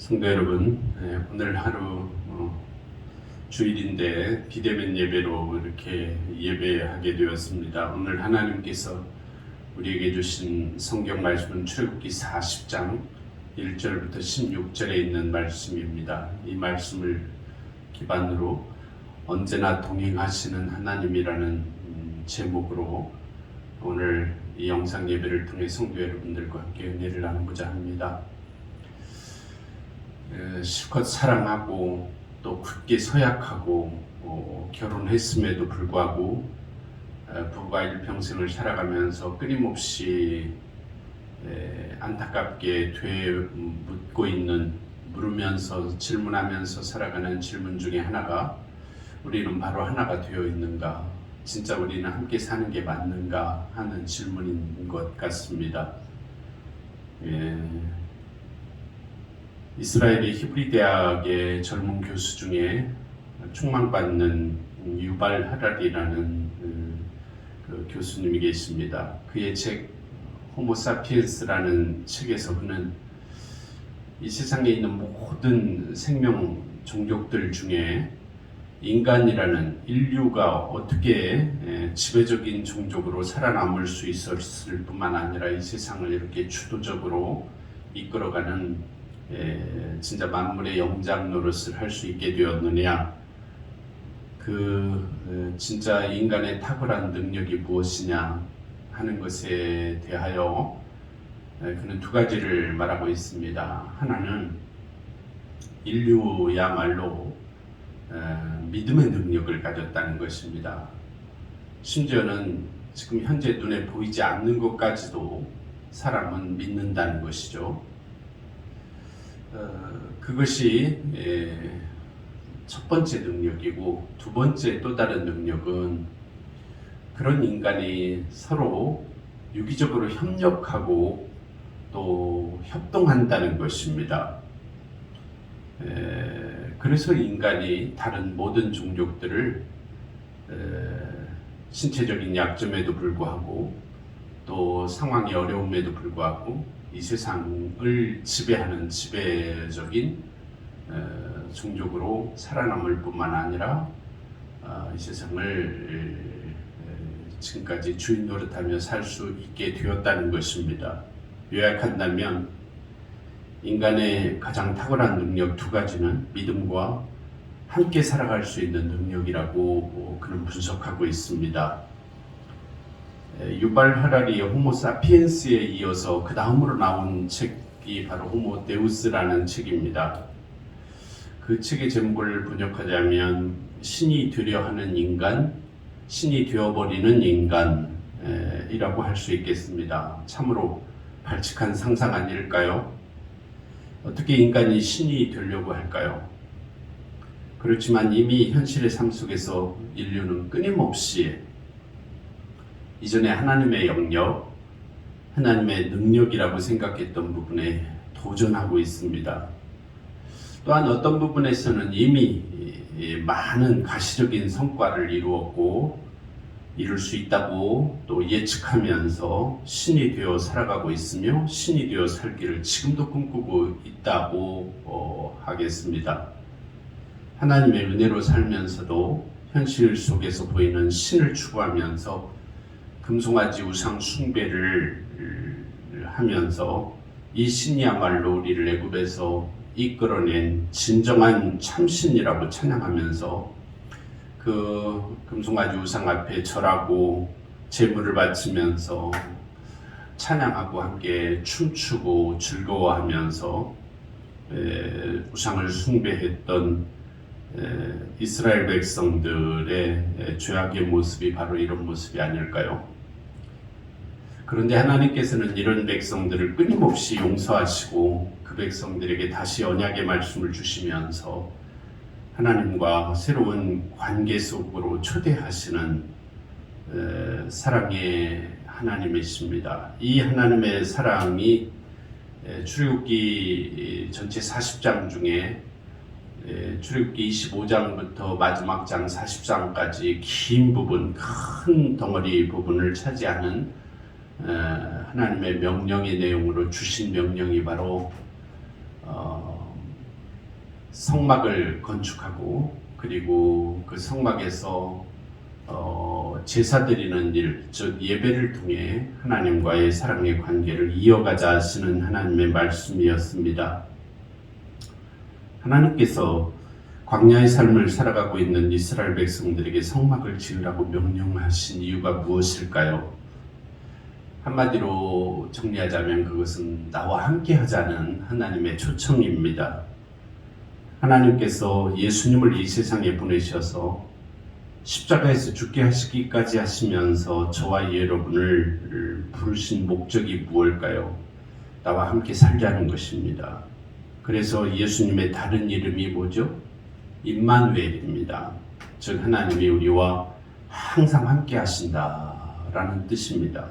성도 여러분, 오늘 하루 주일인데 비대면 예배로 이렇게 예배하게 되었습니다. 오늘 하나님께서 우리에게 주신 성경 말씀은 출애굽기 40장 1절부터 16절에 있는 말씀입니다. 이 말씀을 기반으로 언제나 동행하시는 하나님이라는 제목으로 오늘 이 영상 예배를 통해 성도 여러분들과 함께 은혜를 나누고자 합니다. 실컷 사랑하고 또 굳게 서약하고 결혼했음에도 불구하고 부부가 일평생을 살아가면서 끊임없이 안타깝게 되묻고 있는, 물으면서 질문하면서 살아가는 질문 중에 하나가, 우리는 바로 하나가 되어 있는가? 진짜 우리는 함께 사는 게 맞는가? 하는 질문인 것 같습니다. 이스라엘의 히브리 대학의 젊은 교수 중에 총망받는 유발 하랄이라는 그 교수님이 계십니다. 그의 책 호모사피엔스라는 책에서 그는 이 세상에 있는 모든 생명 종족들 중에 인간이라는 인류가 어떻게 지배적인 종족으로 살아남을 수 있었을 뿐만 아니라 이 세상을 이렇게 주도적으로 이끌어가는 진짜 만물의 영장 노릇을 할 수 있게 되었느냐, 진짜 인간의 탁월한 능력이 무엇이냐 하는 것에 대하여 그는 두 가지를 말하고 있습니다. 하나는 인류야말로 믿음의 능력을 가졌다는 것입니다. 심지어는 지금 현재 눈에 보이지 않는 것까지도 사람은 믿는다는 것이죠. 그것이 첫 번째 능력이고, 두 번째 또 다른 능력은 그런 인간이 서로 유기적으로 협력하고 또 협동한다는 것입니다. 그래서 인간이 다른 모든 종족들을 신체적인 약점에도 불구하고 또 상황의 어려움에도 불구하고 이 세상을 지배하는 지배적인 종족으로 살아남을 뿐만 아니라 이 세상을 지금까지 주인 노릇하며 살 수 있게 되었다는 것입니다. 요약한다면 인간의 가장 탁월한 능력 두 가지는 믿음과 함께 살아갈 수 있는 능력이라고 그는 분석하고 있습니다. 유발 하랄리의 호모사피엔스에 이어서 그 다음으로 나온 책이 바로 호모데우스라는 책입니다. 그 책의 제목을 번역하자면 신이 되려 하는 인간, 신이 되어버리는 인간이라고 할 수 있겠습니다. 참으로 발칙한 상상 아닐까요? 어떻게 인간이 신이 되려고 할까요? 그렇지만 이미 현실의 삶 속에서 인류는 끊임없이 이전에 하나님의 영역, 하나님의 능력이라고 생각했던 부분에 도전하고 있습니다. 또한 어떤 부분에서는 이미 많은 가시적인 성과를 이루었고 이룰 수 있다고 또 예측하면서 신이 되어 살아가고 있으며 신이 되어 살기를 지금도 꿈꾸고 있다고 하겠습니다. 하나님의 은혜로 살면서도 현실 속에서 보이는 신을 추구하면서 금송아지 우상 숭배를 하면서 이 신이야말로 우리를 애굽에서 이끌어낸 진정한 참신이라고 찬양하면서 그 금송아지 우상 앞에 절하고 제물을 바치면서 찬양하고 함께 춤추고 즐거워하면서 우상을 숭배했던 이스라엘 백성들의 죄악의 모습이 바로 이런 모습이 아닐까요? 그런데 하나님께서는 이런 백성들을 끊임없이 용서하시고 그 백성들에게 다시 언약의 말씀을 주시면서 하나님과 새로운 관계 속으로 초대하시는 사랑의 하나님이십니다. 이 하나님의 사랑이 출애굽기 전체 40장 중에 출애굽기 25장부터 마지막 장 40장까지 긴 부분, 큰 덩어리 부분을 차지하는 하나님의 명령의 내용으로 주신 명령이 바로 성막을 건축하고 그리고 그 성막에서 제사 드리는 일, 즉 예배를 통해 하나님과의 사랑의 관계를 이어가자 하시는 하나님의 말씀이었습니다. 하나님께서 광야의 삶을 살아가고 있는 이스라엘 백성들에게 성막을 지으라고 명령하신 이유가 무엇일까요? 한마디로 정리하자면 그것은 나와 함께 하자는 하나님의 초청입니다. 하나님께서 예수님을 이 세상에 보내셔서 십자가에서 죽게 하시기까지 하시면서 저와 여러분을 부르신 목적이 무엇일까요? 나와 함께 살자는 것입니다. 그래서 예수님의 다른 이름이 뭐죠? 임마누엘입니다. 즉 하나님이 우리와 항상 함께 하신다라는 뜻입니다.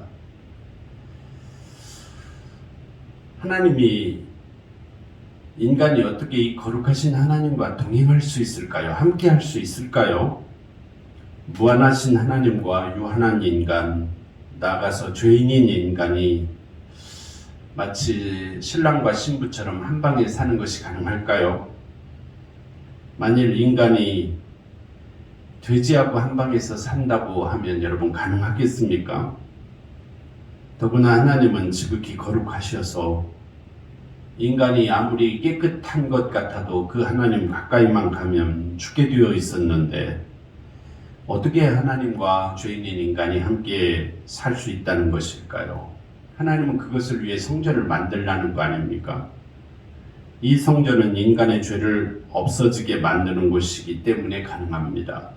하나님이 인간이 어떻게 이 거룩하신 하나님과 동행할 수 있을까요? 함께 할 수 있을까요? 무한하신 하나님과 유한한 인간, 나아가서 죄인인 인간이 마치 신랑과 신부처럼 한 방에 사는 것이 가능할까요? 만일 인간이 돼지하고 한 방에서 산다고 하면 여러분 가능하겠습니까? 더구나 하나님은 지극히 거룩하셔서 인간이 아무리 깨끗한 것 같아도 그 하나님 가까이만 가면 죽게 되어 있었는데 어떻게 하나님과 죄인인 인간이 함께 살 수 있다는 것일까요? 하나님은 그것을 위해 성전을 만들라는 거 아닙니까? 이 성전은 인간의 죄를 없어지게 만드는 곳이기 때문에 가능합니다.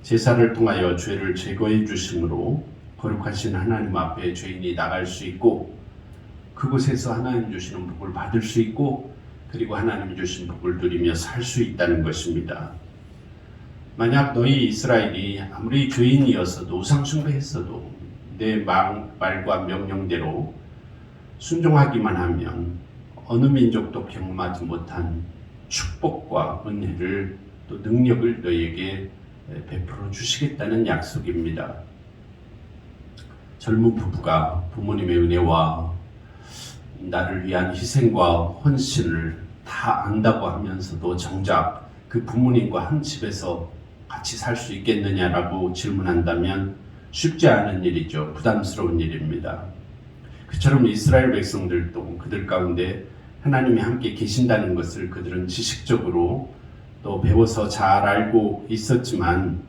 제사를 통하여 죄를 제거해 주심으로 거룩하신 하나님 앞에 죄인이 나갈 수 있고 그곳에서 하나님 주시는 복을 받을 수 있고 그리고 하나님 주신 복을 누리며 살 수 있다는 것입니다. 만약 너희 이스라엘이 아무리 죄인이었어도 우상숭배했어도 내 말과 명령대로 순종하기만 하면 어느 민족도 경험하지 못한 축복과 은혜를 또 능력을 너희에게 베풀어 주시겠다는 약속입니다. 젊은 부부가 부모님의 은혜와 나를 위한 희생과 헌신을 다 안다고 하면서도 정작 그 부모님과 한 집에서 같이 살 수 있겠느냐라고 질문한다면 쉽지 않은 일이죠. 부담스러운 일입니다. 그처럼 이스라엘 백성들도 그들 가운데 하나님이 함께 계신다는 것을 그들은 지식적으로 또 배워서 잘 알고 있었지만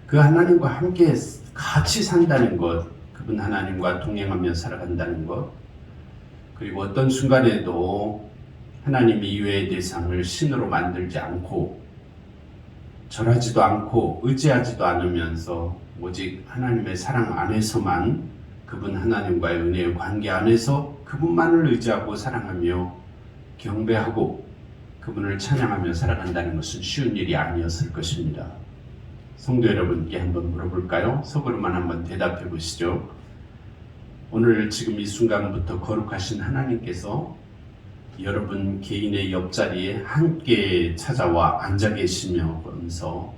그 하나님과 함께 같이 산다는 것, 그분 하나님과 동행하며 살아간다는 것, 그리고 어떤 순간에도 하나님 이외의 대상을 신으로 만들지 않고 절하지도 않고 의지하지도 않으면서 오직 하나님의 사랑 안에서만 그분 하나님과의 은혜의 관계 안에서 그분만을 의지하고 사랑하며 경배하고 그분을 찬양하며 살아간다는 것은 쉬운 일이 아니었을 것입니다. 성도 여러분께 한번 물어볼까요? 속으로만 한번 대답해 보시죠. 오늘 지금 이 순간부터 거룩하신 하나님께서 여러분 개인의 옆자리에 함께 찾아와 앉아 계시면서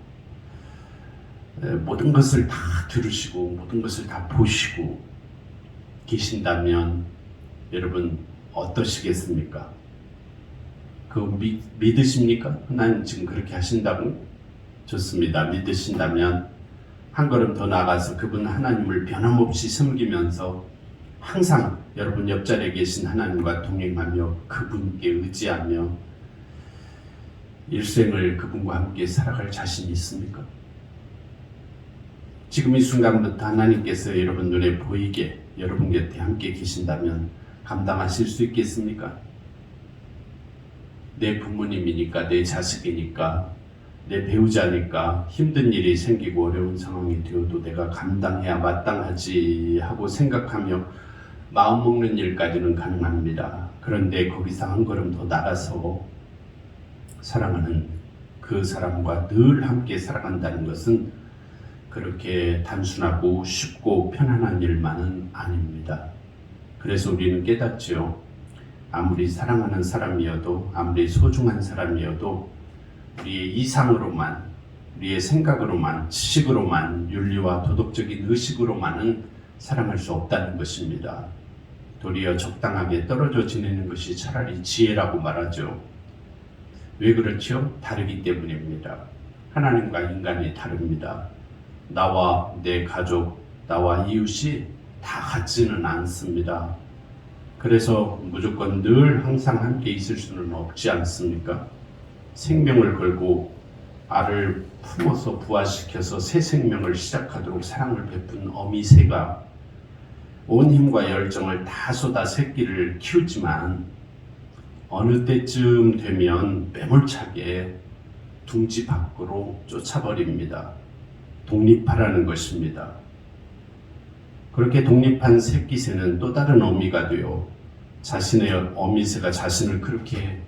모든 것을 다 들으시고 모든 것을 다 보시고 계신다면 여러분 어떠시겠습니까? 그거 믿으십니까? 하나님 지금 그렇게 하신다고? 좋습니다. 믿으신다면 한 걸음 더 나아가서 그분 하나님을 변함없이 섬기면서 항상 여러분 옆자리에 계신 하나님과 동행하며 그분께 의지하며 일생을 그분과 함께 살아갈 자신이 있습니까? 지금 이 순간부터 하나님께서 여러분 눈에 보이게 여러분 곁에 함께 계신다면 감당하실 수 있겠습니까? 내 부모님이니까, 내 자식이니까, 내 배우자니까 힘든 일이 생기고 어려운 상황이 되어도 내가 감당해야 마땅하지 하고 생각하며 마음 먹는 일까지는 가능합니다. 그런데 거기서 한 걸음 더 나가서 사랑하는 그 사람과 늘 함께 살아간다는 것은 그렇게 단순하고 쉽고 편안한 일만은 아닙니다. 그래서 우리는 깨닫죠. 아무리 사랑하는 사람이어도 아무리 소중한 사람이어도 우리의 이상으로만, 우리의 생각으로만, 지식으로만, 윤리와 도덕적인 의식으로만은 사랑할 수 없다는 것입니다. 도리어 적당하게 떨어져 지내는 것이 차라리 지혜라고 말하죠. 왜 그렇죠? 다르기 때문입니다. 하나님과 인간이 다릅니다. 나와 내 가족, 나와 이웃이 다 같지는 않습니다. 그래서 무조건 늘 항상 함께 있을 수는 없지 않습니까? 생명을 걸고 알을 품어서 부화시켜서 새 생명을 시작하도록 사랑을 베푼 어미 새가 온 힘과 열정을 다 쏟아 새끼를 키우지만 어느 때쯤 되면 매몰차게 둥지 밖으로 쫓아버립니다. 독립하라는 것입니다. 그렇게 독립한 새끼새는 또 다른 어미가 되어 자신의 어미새가 자신을 그렇게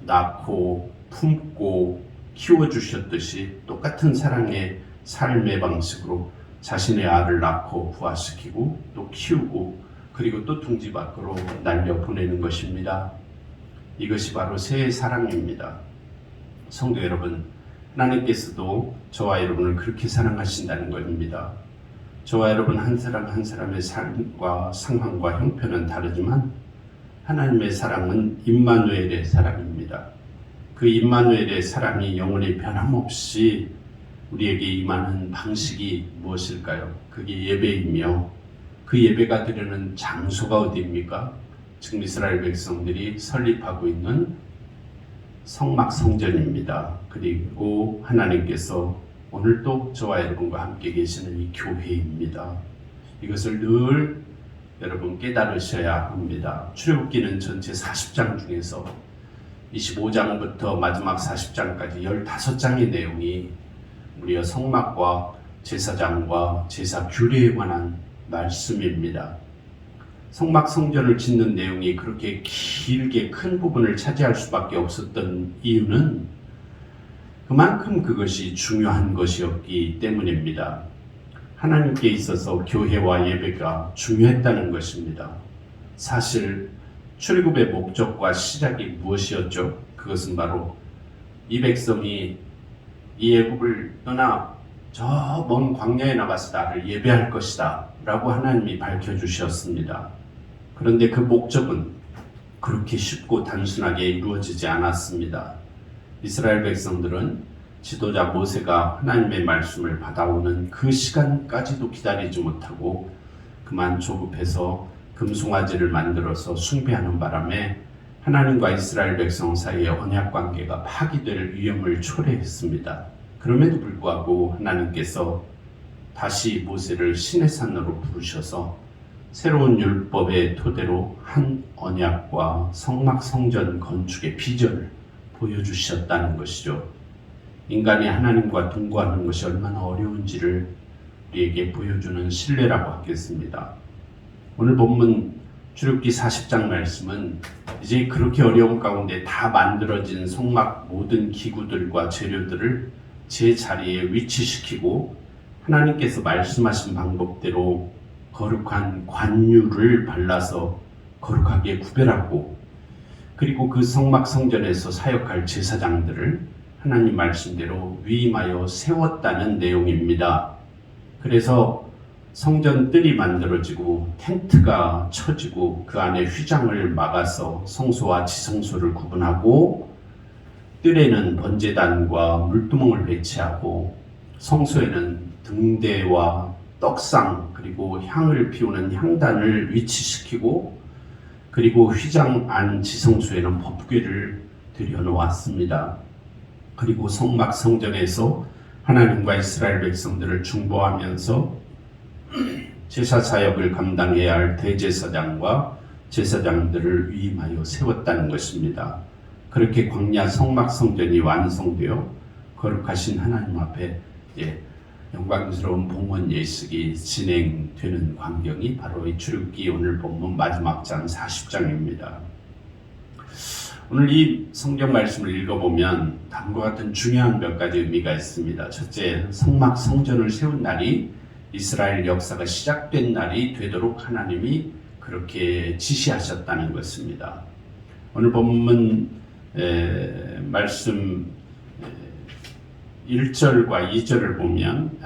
낳고 품고 키워주셨듯이 똑같은 사랑의 삶의 방식으로 자신의 알을 낳고 부화시키고 또 키우고 그리고 또 둥지 밖으로 날려보내는 것입니다. 이것이 바로 새의 사랑입니다. 성도 여러분, 하나님께서도 저와 여러분을 그렇게 사랑하신다는 것입니다. 저와 여러분 한 사람 한 사람의 삶과 상황과 형편은 다르지만 하나님의 사랑은 임마누엘의 사랑입니다. 그 임마누엘의 사랑이 영원히 변함없이 우리에게 임하는 방식이 무엇일까요? 그게 예배이며 그 예배가 드리는 장소가 어디입니까? 지금 이스라엘 백성들이 설립하고 있는 성막 성전입니다. 그리고 하나님께서 오늘도 저와 여러분과 함께 계시는 이 교회입니다. 이것을 늘 여러분 깨달으셔야 합니다. 출애굽기는 전체 40장 중에서 25장부터 마지막 40장까지 15장의 내용이 우리의 성막과 제사장과 제사 규례에 관한 말씀입니다. 성막 성전을 짓는 내용이 그렇게 길게 큰 부분을 차지할 수밖에 없었던 이유는 그만큼 그것이 중요한 것이었기 때문입니다. 하나님께 있어서 교회와 예배가 중요했다는 것입니다. 사실 출애굽의 목적과 시작이 무엇이었죠? 그것은 바로 이 백성이 이 애굽을 떠나 저 먼 광야에 나가서 나를 예배할 것이다 라고 하나님이 밝혀주셨습니다. 그런데 그 목적은 그렇게 쉽고 단순하게 이루어지지 않았습니다. 이스라엘 백성들은 지도자 모세가 하나님의 말씀을 받아오는 그 시간까지도 기다리지 못하고 그만 조급해서 금송아지를 만들어서 숭배하는 바람에 하나님과 이스라엘 백성 사이의 언약 관계가 파기될 위험을 초래했습니다. 그럼에도 불구하고 하나님께서 다시 모세를 시내산으로 부르셔서 새로운 율법의 토대로 한 언약과 성막 성전 건축의 비전을 보여주셨다는 것이죠. 인간이 하나님과 동거하는 것이 얼마나 어려운지를 우리에게 보여주는 신뢰라고 하겠습니다. 오늘 본문 출애굽기 40장 말씀은 이제 그렇게 어려운 가운데 다 만들어진 성막 모든 기구들과 재료들을 제 자리에 위치시키고 하나님께서 말씀하신 방법대로 거룩한 관유를 발라서 거룩하게 구별하고 그리고 그 성막 성전에서 사역할 제사장들을 하나님 말씀대로 위임하여 세웠다는 내용입니다. 그래서 성전 뜰이 만들어지고 텐트가 쳐지고 그 안에 휘장을 막아서 성소와 지성소를 구분하고 뜰에는 번제단과 물두멍을 배치하고 성소에는 등대와 떡상 그리고 향을 피우는 향단을 위치시키고 그리고 휘장 안 지성소에는 법궤를 들여놓았습니다. 그리고 성막 성전에서 하나님과 이스라엘 백성들을 중보하면서 제사 사역을 감당해야 할 대제사장과 제사장들을 위임하여 세웠다는 것입니다. 그렇게 광야 성막 성전이 완성되어 거룩하신 하나님 앞에 영광스러운 봉헌 예식이 진행되는 광경이 바로 이 출애굽기 오늘 본문 마지막 장 40장입니다. 오늘 이 성경 말씀을 읽어보면 다음과 같은 중요한 몇 가지 의미가 있습니다. 첫째, 성막 성전을 세운 날이 이스라엘 역사가 시작된 날이 되도록 하나님이 그렇게 지시하셨다는 것입니다. 오늘 본문 말씀 1절과 2절을 보면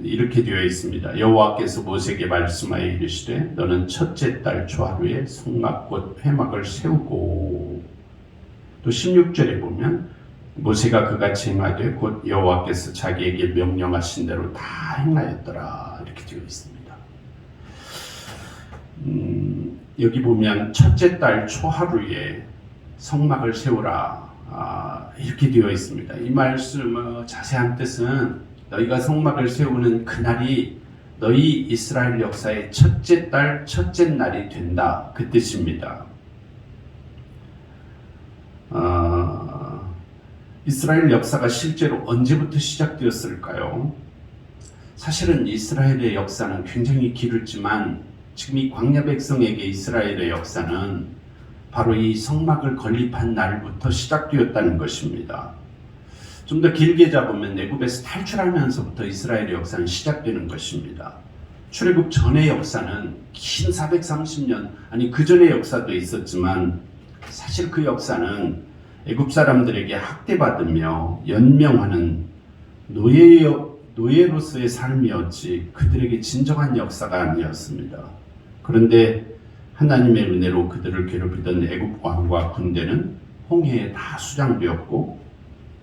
이렇게 되어 있습니다. 여호와께서 모세에게 말씀하여 이르시되 너는 첫째 달 초하루에 성막 곧 회막을 세우고 또 16절에 보면 모세가 그같이 행하되 곧 여호와께서 자기에게 명령하신 대로 다 행하였더라 이렇게 되어 있습니다. 여기 보면 첫째 달 초하루에 성막을 세우라 이렇게 되어 있습니다. 이 말씀의 자세한 뜻은 너희가 성막을 세우는 그날이 너희 이스라엘 역사의 첫째 달 첫째 날이 된다 그 뜻입니다. 이스라엘 역사가 실제로 언제부터 시작되었을까요? 사실은 이스라엘의 역사는 굉장히 길었지만 지금 이 광야 백성에게 이스라엘의 역사는 바로 이 성막을 건립한 날부터 시작되었다는 것입니다. 좀 더 길게 잡으면 애굽에서 탈출하면서부터 이스라엘의 역사는 시작되는 것입니다. 출애굽 전의 역사는 긴 430년, 아니 그 전의 역사도 있었지만 사실 그 역사는 애굽 사람들에게 학대받으며 연명하는 노예로서의 삶이었지 그들에게 진정한 역사가 아니었습니다. 그런데 하나님의 은혜로 그들을 괴롭히던 애굽 왕과 군대는 홍해에 다 수장되었고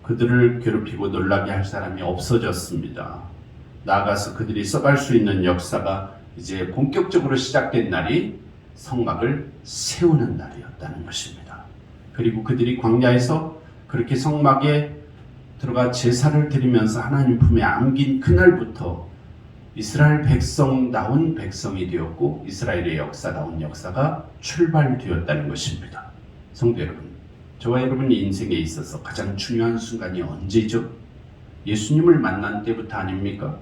그들을 괴롭히고 놀라게 할 사람이 없어졌습니다. 나아가서 그들이 써갈 수 있는 역사가 이제 본격적으로 시작된 날이 성막을 세우는 날이었다는 것입니다. 그리고 그들이 광야에서 그렇게 성막에 들어가 제사를 드리면서 하나님 품에 안긴 그날부터 이스라엘 백성다운 백성이 되었고 이스라엘의 역사다운 역사가 출발되었다는 것입니다. 성도 여러분, 저와 여러분의 인생에 있어서 가장 중요한 순간이 언제죠? 예수님을 만난 때부터 아닙니까?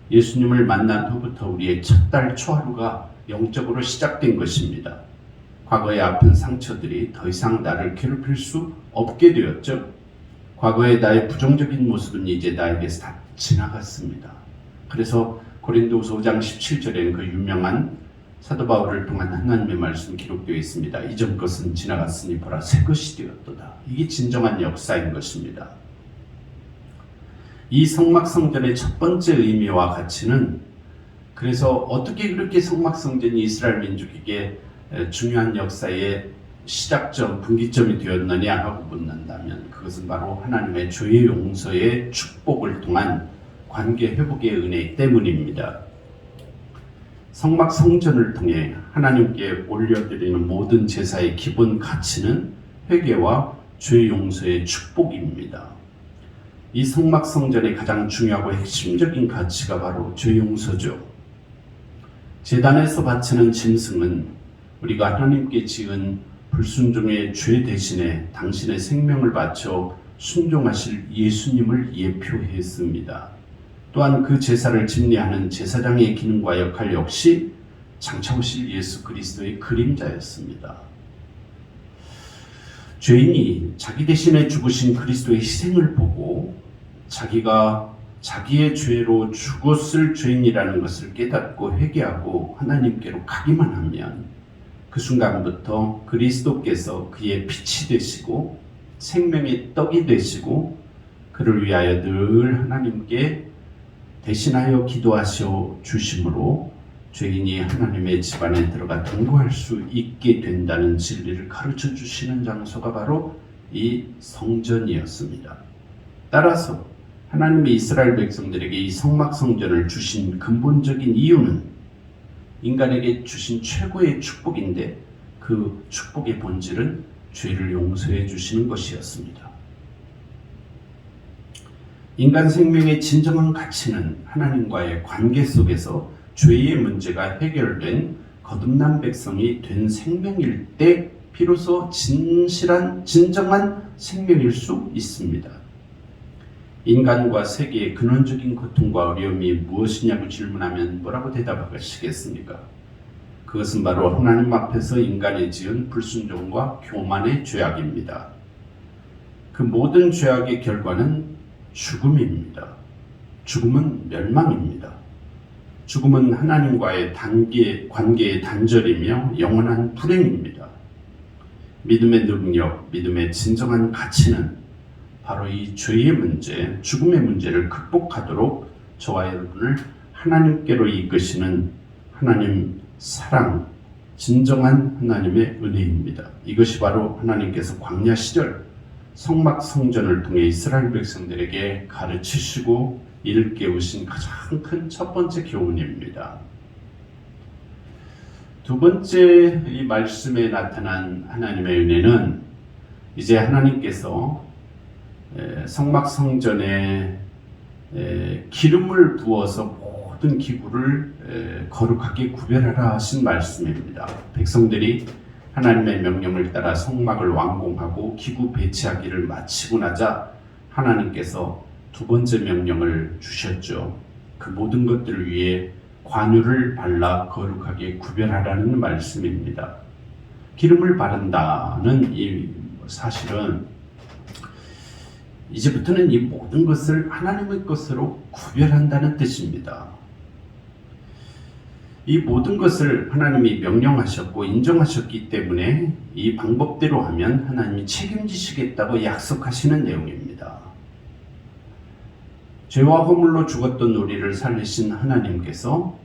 예수님을 만난 후부터 우리의 첫 달 초하루가 영적으로 시작된 것입니다. 과거의 아픈 상처들이 더 이상 나를 괴롭힐 수 없게 되었죠. 과거의 나의 부정적인 모습은 이제 나에게서 다 지나갔습니다. 그래서 고린도후서 5장 17절에는 그 유명한 사도 바울을 통한 하나님의 말씀이 기록되어 있습니다. 이전 것은 지나갔으니 보라 새 것이 되었도다. 이게 진정한 역사인 것입니다. 이 성막성전의 첫 번째 의미와 가치는 그래서 어떻게 그렇게 성막성전이 이스라엘 민족에게 중요한 역사의 시작점, 분기점이 되었느냐 하고 묻는다면 그것은 바로 하나님의 죄의 용서의 축복을 통한 관계 회복의 은혜 때문입니다. 성막 성전을 통해 하나님께 올려드리는 모든 제사의 기본 가치는 회개와 죄 용서의 축복입니다. 이 성막 성전의 가장 중요하고 핵심적인 가치가 바로 죄 용서죠. 제단에서 바치는 짐승은 우리가 하나님께 지은 불순종의 죄 대신에 당신의 생명을 바쳐 순종하실 예수님을 예표했습니다. 또한 그 제사를 집례하는 제사장의 기능과 역할 역시 장차 오실 예수 그리스도의 그림자였습니다. 죄인이 자기 대신에 죽으신 그리스도의 희생을 보고 자기가 자기의 죄로 죽었을 죄인이라는 것을 깨닫고 회개하고 하나님께로 가기만 하면 그 순간부터 그리스도께서 그의 빛이 되시고 생명의 떡이 되시고 그를 위하여 늘 하나님께 대신하여 기도하셔 주심으로 죄인이 하나님의 집안에 들어가 동거할 수 있게 된다는 진리를 가르쳐 주시는 장소가 바로 이 성전이었습니다. 따라서 하나님이 이스라엘 백성들에게 이 성막 성전을 주신 근본적인 이유는 인간에게 주신 최고의 축복인데 그 축복의 본질은 죄를 용서해 주시는 것이었습니다. 인간 생명의 진정한 가치는 하나님과의 관계 속에서 죄의 문제가 해결된 거듭난 백성이 된 생명일 때 비로소 진정한 생명일 수 있습니다. 인간과 세계의 근원적인 고통과 어려움이 무엇이냐고 질문하면 뭐라고 대답하시겠습니까? 그것은 바로 하나님 앞에서 인간이 지은 불순종과 교만의 죄악입니다. 그 모든 죄악의 결과는 죽음입니다. 죽음은 멸망입니다. 죽음은 하나님과의 관계의 단절이며 영원한 불행입니다. 믿음의 능력, 믿음의 진정한 가치는 바로 이 죄의 문제, 죽음의 문제를 극복하도록 저와 여러분을 하나님께로 이끄시는 하나님 사랑, 진정한 하나님의 은혜입니다. 이것이 바로 하나님께서 광야 시절 성막 성전을 통해 이스라엘 백성들에게 가르치시고 일깨우신 가장 큰 첫 번째 교훈입니다. 두 번째 이 말씀에 나타난 하나님의 은혜는 이제 하나님께서 성막 성전에 기름을 부어서 모든 기구를 거룩하게 구별하라 하신 말씀입니다. 백성들이 하나님의 명령을 따라 성막을 완공하고 기구 배치하기를 마치고 나자 하나님께서 두 번째 명령을 주셨죠. 그 모든 것들을 위해 관유를 발라 거룩하게 구별하라는 말씀입니다. 기름을 바른다는 이 사실은 이제부터는 이 모든 것을 하나님의 것으로 구별한다는 뜻입니다. 이 모든 것을 하나님이 명령하셨고 인정하셨기 때문에 이 방법대로 하면 하나님이 책임지시겠다고 약속하시는 내용입니다. 죄와 허물로 죽었던 우리를 살리신 하나님께서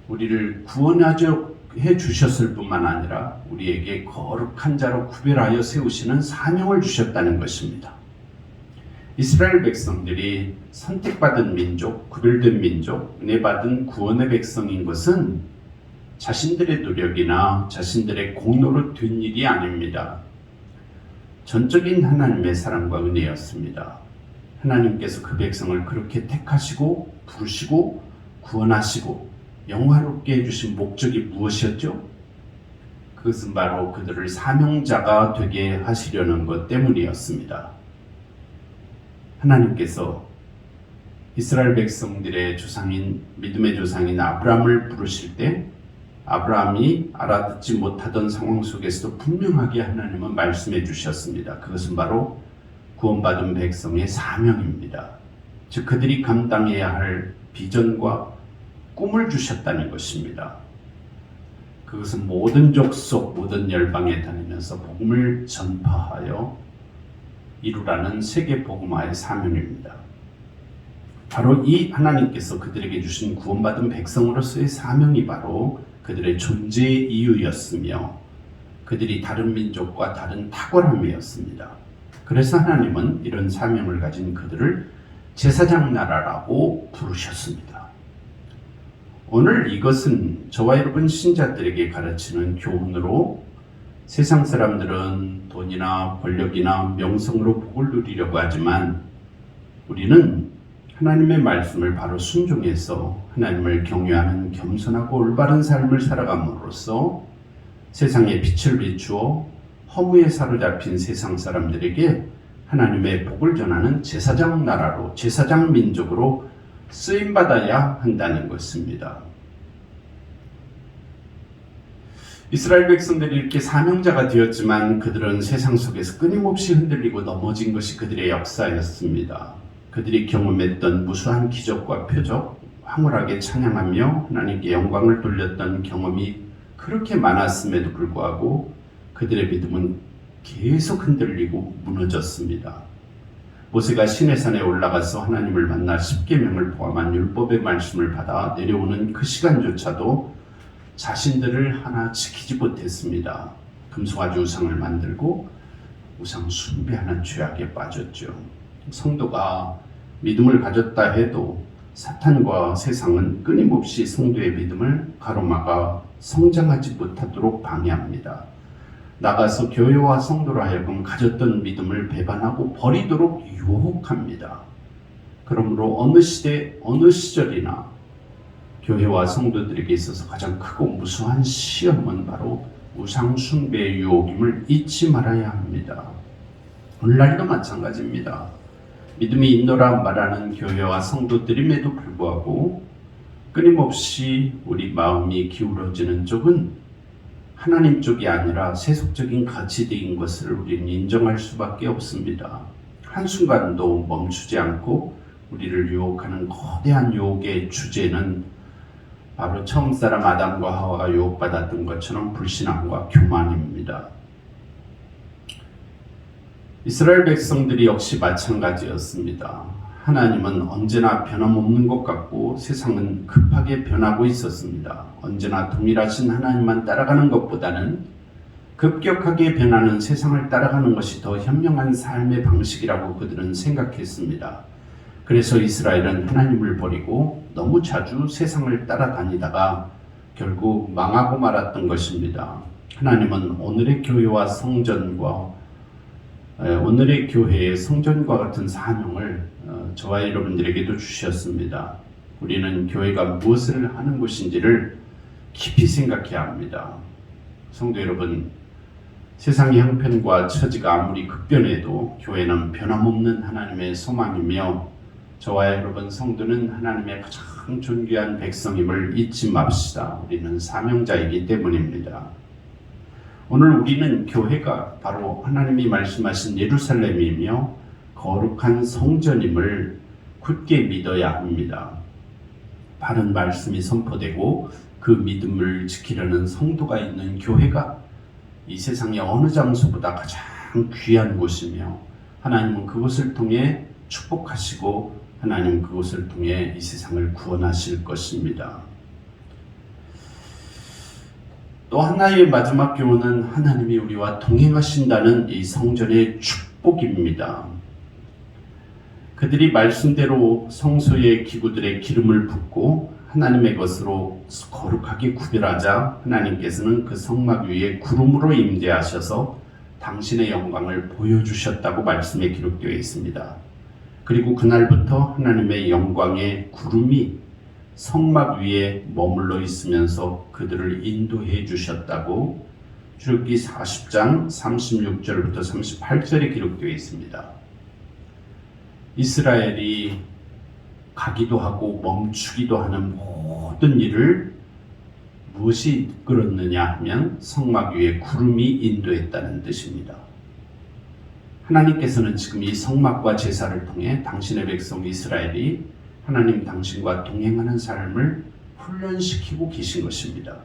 우리를 구원해 주셨을 뿐만 아니라 우리에게 거룩한 자로 구별하여 세우시는 사명을 주셨다는 것입니다. 이스라엘 백성들이 선택받은 민족, 구별된 민족, 은혜받은 구원의 백성인 것은 자신들의 노력이나 자신들의 공로로 된 일이 아닙니다. 전적인 하나님의 사랑과 은혜였습니다. 하나님께서 그 백성을 그렇게 택하시고 부르시고 구원하시고 영화롭게 해주신 목적이 무엇이었죠? 그것은 바로 그들을 사명자가 되게 하시려는 것 때문이었습니다. 하나님께서 이스라엘 백성들의 조상인 믿음의 조상인 아브라함을 부르실 때 아브라함이 알아듣지 못하던 상황 속에서도 분명하게 하나님은 말씀해 주셨습니다. 그것은 바로 구원받은 백성의 사명입니다. 즉 그들이 감당해야 할 비전과 꿈을 주셨다는 것입니다. 그것은 모든 족속 모든 열방에 다니면서 복음을 전파하여 이루라는 세계 복음화의 사명입니다. 바로 이 하나님께서 그들에게 주신 구원받은 백성으로서의 사명이 바로 그들의 존재의 이유였으며 그들이 다른 민족과 다른 탁월함이었습니다. 그래서 하나님은 이런 사명을 가진 그들을 제사장 나라라고 부르셨습니다. 오늘 이것은 저와 여러분 신자들에게 가르치는 교훈으로 세상 사람들은 돈이나 권력이나 명성으로 복을 누리려고 하지만 우리는 하나님의 말씀을 바로 순종해서 하나님을 경외하는 겸손하고 올바른 삶을 살아감으로써 세상에 빛을 비추어 허무에 사로잡힌 세상 사람들에게 하나님의 복을 전하는 제사장 나라로 제사장 민족으로 쓰임받아야 한다는 것입니다. 이스라엘 백성들이 이렇게 사명자가 되었지만 그들은 세상 속에서 끊임없이 흔들리고 넘어진 것이 그들의 역사였습니다. 그들이 경험했던 무수한 기적과 표적, 황홀하게 찬양하며 하나님께 영광을 돌렸던 경험이 그렇게 많았음에도 불구하고 그들의 믿음은 계속 흔들리고 무너졌습니다. 모세가 시내산에 올라가서 하나님을 만나 십계명을 포함한 율법의 말씀을 받아 내려오는 그 시간조차도 자신들을 하나 지키지 못했습니다. 금송아지 우상을 만들고 우상 숭배하는 죄악에 빠졌죠. 성도가 믿음을 가졌다 해도 사탄과 세상은 끊임없이 성도의 믿음을 가로막아 성장하지 못하도록 방해합니다. 나가서 교회와 성도로 하여금 가졌던 믿음을 배반하고 버리도록 유혹합니다. 그러므로 어느 시대, 어느 시절이나 교회와 성도들에게 있어서 가장 크고 무수한 시험은 바로 우상 숭배의 유혹임을 잊지 말아야 합니다. 오늘날도 마찬가지입니다. 믿음이 있노라 말하는 교회와 성도들임에도 불구하고 끊임없이 우리 마음이 기울어지는 쪽은 하나님 쪽이 아니라 세속적인 가치대인 것을 우리는 인정할 수밖에 없습니다. 한순간도 멈추지 않고 우리를 유혹하는 거대한 유혹의 주제는 바로 처음 사람 아담과 하와가 유혹받았던 것처럼 불신앙과 교만입니다. 이스라엘 백성들이 역시 마찬가지였습니다. 하나님은 언제나 변함없는 것 같고 세상은 급하게 변하고 있었습니다. 언제나 동일하신 하나님만 따라가는 것보다는 급격하게 변하는 세상을 따라가는 것이 더 현명한 삶의 방식이라고 그들은 생각했습니다. 그래서 이스라엘은 하나님을 버리고 너무 자주 세상을 따라다니다가 결국 망하고 말았던 것입니다. 하나님은 오늘의 교회와 성전과 오늘의 교회의 성전과 같은 사명을 저와 여러분들에게도 주셨습니다. 우리는 교회가 무엇을 하는 곳인지를 깊이 생각해야 합니다. 성도 여러분, 세상의 형편과 처지가 아무리 급변해도 교회는 변함없는 하나님의 소망이며 저와 여러분 성도는 하나님의 가장 존귀한 백성임을 잊지 맙시다. 우리는 사명자이기 때문입니다. 오늘 우리는 교회가 바로 하나님이 말씀하신 예루살렘이며 거룩한 성전임을 굳게 믿어야 합니다. 바른 말씀이 선포되고 그 믿음을 지키려는 성도가 있는 교회가 이 세상의 어느 장소보다 가장 귀한 곳이며 하나님은 그것을 통해 축복하시고 하나님은 그것을 통해 이 세상을 구원하실 것입니다. 또 하나의 마지막 교훈은 하나님이 우리와 동행하신다는 이 성전의 축복입니다. 그들이 말씀대로 성소의 기구들의 기름을 붓고 하나님의 것으로 거룩하게 구별하자 하나님께서는 그 성막 위에 구름으로 임재하셔서 당신의 영광을 보여주셨다고 말씀에 기록되어 있습니다. 그리고 그날부터 하나님의 영광의 구름이 성막 위에 머물러 있으면서 그들을 인도해 주셨다고 출애굽기 40장 36절부터 38절에 기록되어 있습니다. 이스라엘이 가기도 하고 멈추기도 하는 모든 일을 무엇이 이끌었느냐 하면 성막 위에 구름이 인도했다는 뜻입니다. 하나님께서는 지금 이 성막과 제사를 통해 당신의 백성 이스라엘이 하나님 당신과 동행하는 삶을 훈련시키고 계신 것입니다.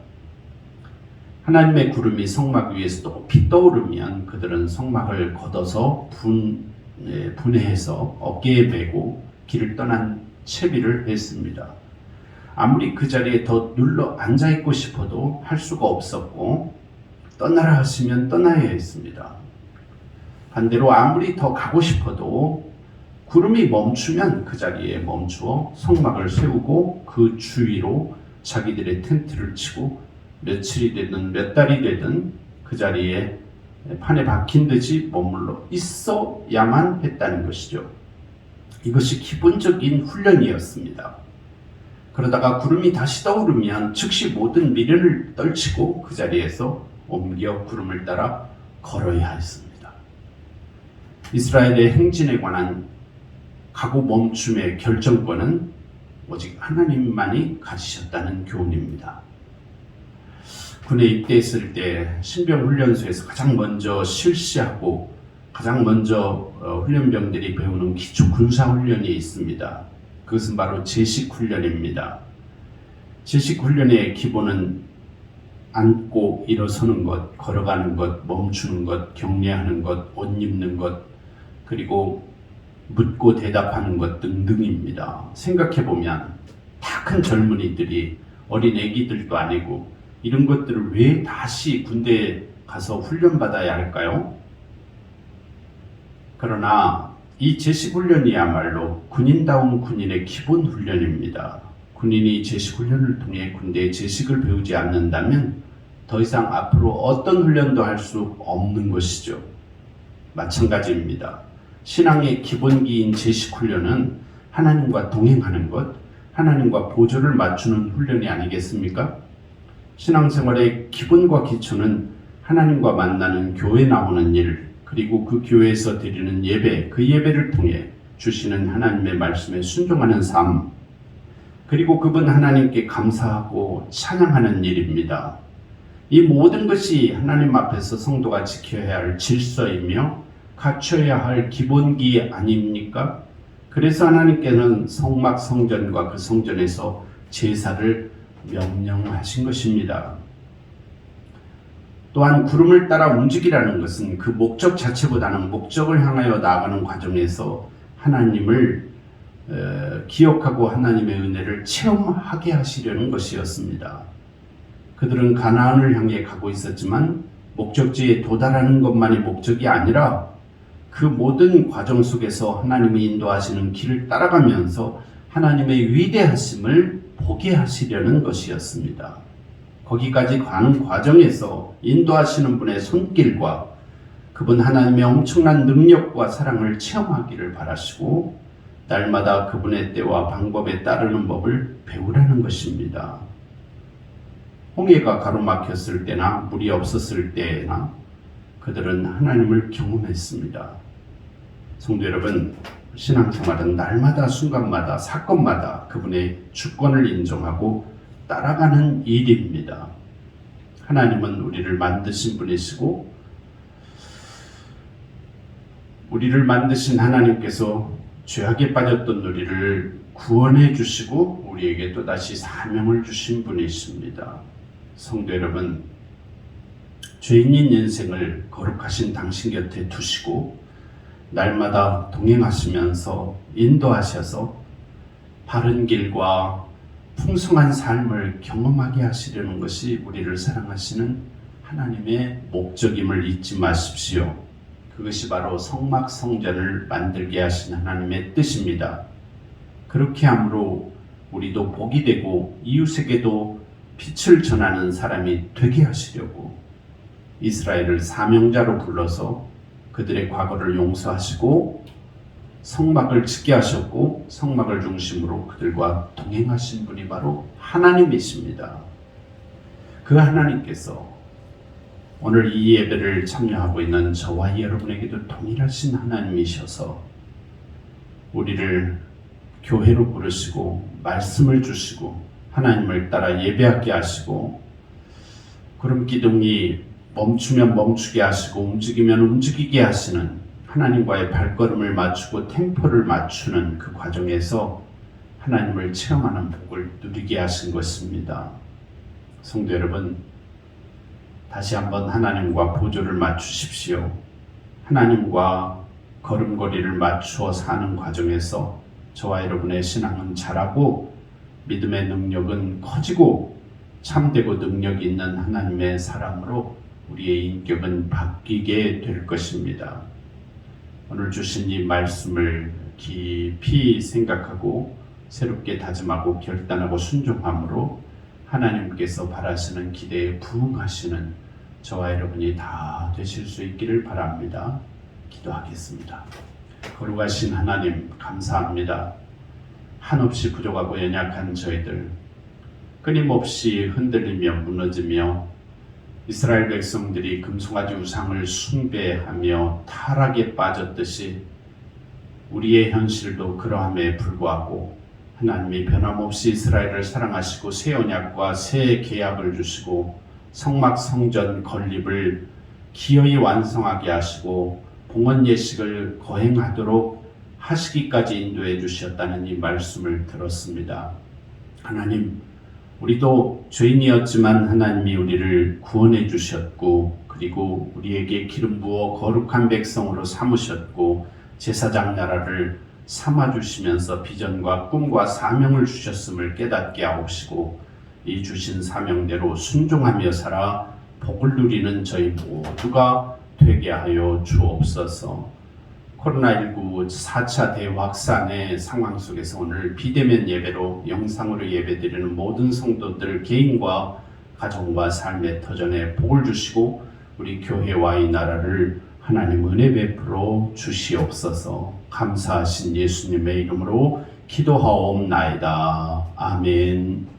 하나님의 구름이 성막 위에서 높이 떠오르면 그들은 성막을 걷어서 분해해서 어깨에 메고 길을 떠난 채비를 했습니다. 아무리 그 자리에 더 눌러 앉아있고 싶어도 할 수가 없었고 떠나라 하시면 떠나야 했습니다. 반대로 아무리 더 가고 싶어도 구름이 멈추면 그 자리에 멈추어 성막을 세우고 그 주위로 자기들의 텐트를 치고 며칠이 되든 몇 달이 되든 그 자리에 판에 박힌 듯이 머물러 있어야만 했다는 것이죠. 이것이 기본적인 훈련이었습니다. 그러다가 구름이 다시 떠오르면 즉시 모든 미련을 떨치고 그 자리에서 옮겨 구름을 따라 걸어야 했습니다. 이스라엘의 행진에 관한 가고 멈춤의 결정권은 오직 하나님만이 가지셨다는 교훈입니다. 군에 입대했을 때 신병훈련소에서 가장 먼저 실시하고 가장 먼저 훈련병들이 배우는 기초 군사훈련이 있습니다. 그것은 바로 제식훈련입니다. 제식훈련의 기본은 앉고 일어서는 것, 걸어가는 것, 멈추는 것, 격려하는 것, 옷 입는 것, 그리고 묻고 대답하는 것 등등입니다. 생각해보면 다 큰 젊은이들이 어린 애기들도 아니고 이런 것들을 왜 다시 군대에 가서 훈련받아야 할까요? 그러나 이 제식훈련이야말로 군인다운 군인의 기본 훈련입니다. 군인이 제식훈련을 통해 군대의 제식을 배우지 않는다면 더 이상 앞으로 어떤 훈련도 할 수 없는 것이죠. 마찬가지입니다. 신앙의 기본기인 제식훈련은 하나님과 동행하는 것, 하나님과 보조를 맞추는 훈련이 아니겠습니까? 신앙생활의 기본과 기초는 하나님과 만나는 교회 나오는 일, 그리고 그 교회에서 드리는 예배, 그 예배를 통해 주시는 하나님의 말씀에 순종하는 삶, 그리고 그분 하나님께 감사하고 찬양하는 일입니다. 이 모든 것이 하나님 앞에서 성도가 지켜야 할 질서이며 갖춰야 할 기본기 아닙니까? 그래서 하나님께는 성막 성전과 그 성전에서 제사를 명령하신 것입니다. 또한 구름을 따라 움직이라는 것은 그 목적 자체보다는 목적을 향하여 나아가는 과정에서 하나님을 기억하고 하나님의 은혜를 체험하게 하시려는 것이었습니다. 그들은 가나안을 향해 가고 있었지만 목적지에 도달하는 것만이 목적이 아니라 그 모든 과정 속에서 하나님이 인도하시는 길을 따라가면서 하나님의 위대하심을 보게 하시려는 것이었습니다. 거기까지 가는 과정에서 인도하시는 분의 손길과 그분 하나님의 엄청난 능력과 사랑을 체험하기를 바라시고 날마다 그분의 때와 방법에 따르는 법을 배우라는 것입니다. 홍해가 가로막혔을 때나 물이 없었을 때나 그들은 하나님을 경험했습니다. 성도 여러분, 신앙생활은 날마다 순간마다 사건마다 그분의 주권을 인정하고 따라가는 일입니다. 하나님은 우리를 만드신 분이시고 우리를 만드신 하나님께서 죄악에 빠졌던 우리를 구원해 주시고 우리에게 또다시 사명을 주신 분이십니다. 성도 여러분, 죄인인 인생을 거룩하신 당신 곁에 두시고 날마다 동행하시면서 인도하셔서 바른 길과 풍성한 삶을 경험하게 하시려는 것이 우리를 사랑하시는 하나님의 목적임을 잊지 마십시오. 그것이 바로 성막 성전을 만들게 하신 하나님의 뜻입니다. 그렇게 함으로 우리도 복이 되고 이웃에게도 빛을 전하는 사람이 되게 하시려고 이스라엘을 사명자로 불러서 그들의 과거를 용서하시고 성막을 짓게 하셨고 성막을 중심으로 그들과 동행하신 분이 바로 하나님이십니다. 그 하나님께서 오늘 이 예배를 참여하고 있는 저와 여러분에게도 동일하신 하나님이셔서 우리를 교회로 부르시고 말씀을 주시고 하나님을 따라 예배하게 하시고 구름 기둥이 멈추면 멈추게 하시고 움직이면 움직이게 하시는 하나님과의 발걸음을 맞추고 템포를 맞추는 그 과정에서 하나님을 체험하는 복을 누리게 하신 것입니다. 성도 여러분, 다시 한번 하나님과 보조를 맞추십시오. 하나님과 걸음걸이를 맞추어 사는 과정에서 저와 여러분의 신앙은 자라고 믿음의 능력은 커지고 참되고 능력이 있는 하나님의 사랑으로 우리의 인격은 바뀌게 될 것입니다. 오늘 주신 이 말씀을 깊이 생각하고 새롭게 다짐하고 결단하고 순종함으로 하나님께서 바라시는 기대에 부응하시는 저와 여러분이 다 되실 수 있기를 바랍니다. 기도하겠습니다. 거룩하신 하나님, 감사합니다. 한없이 부족하고 연약한 저희들 끊임없이 흔들리며 무너지며 이스라엘 백성들이 금송아지 우상을 숭배하며 타락에 빠졌듯이 우리의 현실도 그러함에 불구하고 하나님이 변함없이 이스라엘을 사랑하시고 새 언약과 새 계약을 주시고 성막 성전 건립을 기어이 완성하게 하시고 봉헌 예식을 거행하도록 하시기까지 인도해 주셨다는 이 말씀을 들었습니다. 하나님, 우리도 죄인이었지만 하나님이 우리를 구원해 주셨고 그리고 우리에게 기름 부어 거룩한 백성으로 삼으셨고 제사장 나라를 삼아주시면서 비전과 꿈과 사명을 주셨음을 깨닫게 하옵시고 이 주신 사명대로 순종하며 살아 복을 누리는 저희 모두가 되게 하여 주옵소서. 코로나19 4차 대확산의 상황 속에서 오늘 비대면 예배로 영상으로 예배드리는 모든 성도들 개인과 가정과 삶의 터전에 복을 주시고 우리 교회와 이 나라를 하나님 은혜 베풀어 주시옵소서. 감사하신 예수님의 이름으로 기도하옵나이다. 아멘.